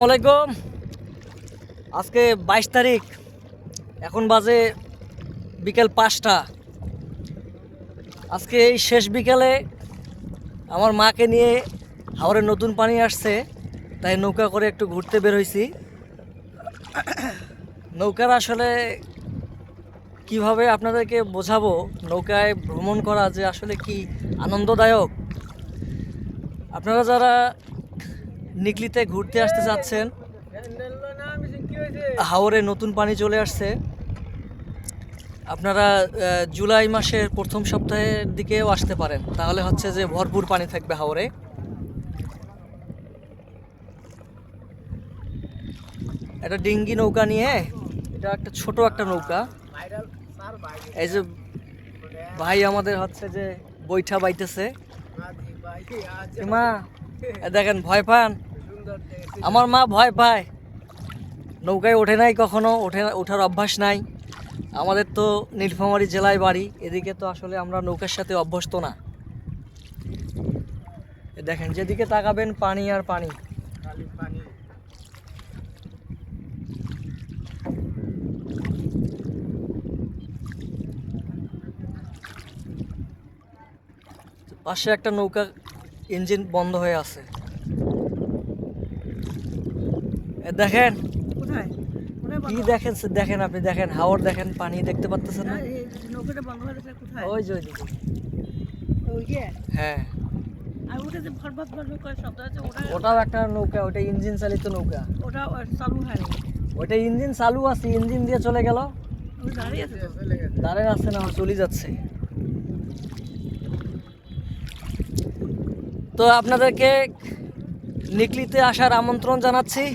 আসসালামাইকুম। আজকে 22 তারিখ, এখন বাজে বিকেল 5টা। আজকে এই শেষ বিকালে আমার মাকে নিয়ে হাওরে নতুন পানি আসছে, তাই নৌকা করে একটু ঘুরতে বের হয়েছি। নৌকার আসলে কিভাবে আপনাদেরকে বোঝাবো নৌকায় ভ্রমণ করা যে আসলে কি আনন্দদায়ক। আপনারা যারা নিকলিতে ঘুরতে আসতে চাচ্ছেন, হাওরে নতুন পানি চলে আসছে। আপনারা জুলাই মাসের প্রথম সপ্তাহের দিকেও আসতে পারেন, তাহলে হচ্ছে যে ভরপুর পানি থাকবে হাওরে। একটা ডিঙ্গি নৌকা নিয়ে, এটা একটা ছোট একটা নৌকা। এই যে ভাই আমাদের হচ্ছে যে বৈঠা বাইতেছে। মা দেখেন, ভয় পান? আমার মা ভয় পায়, নৌকায় ওঠে নাই কখনো, ওঠার অভ্যাস নাই। আমাদের তো নীলফামারী জেলায় বাড়ি, এদিকে তো আসলে আমরা নৌকার সাথে অভ্যস্ত না। দেখেন, যেদিকে তাকাবেন পানি আর পানি। পাশে একটা নৌকা ইঞ্জিন বন্ধ হয়ে আছে। দেখেন কি দেখেন, দেখেন আপনি, দেখেন হাওর, দেখেন পানি দেখতে পাচ্ছেন না? ওই যে ওইদিকে। হ্যাঁ, ওটাও একটা নৌকা, ওটা ইঞ্জিন চালিত নৌকা। ওটা ইঞ্জিন চালু আছে, ইঞ্জিন দিয়ে চলে গেল। দাঁড়িয়ে আছে না, চলে যাচ্ছে। তো আপনাদেরকে নিকলিতে আসার আমন্ত্রণ জানাচ্ছি।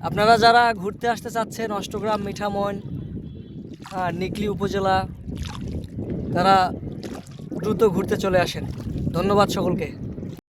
আপনারা যারা ঘুরতে আসতে চাচ্ছেন অষ্টগ্রাম, মিঠামইন, নিকলি উপজেলা, তারা দ্রুত ঘুরতে চলে আসেন। ধন্যবাদ সকলকে।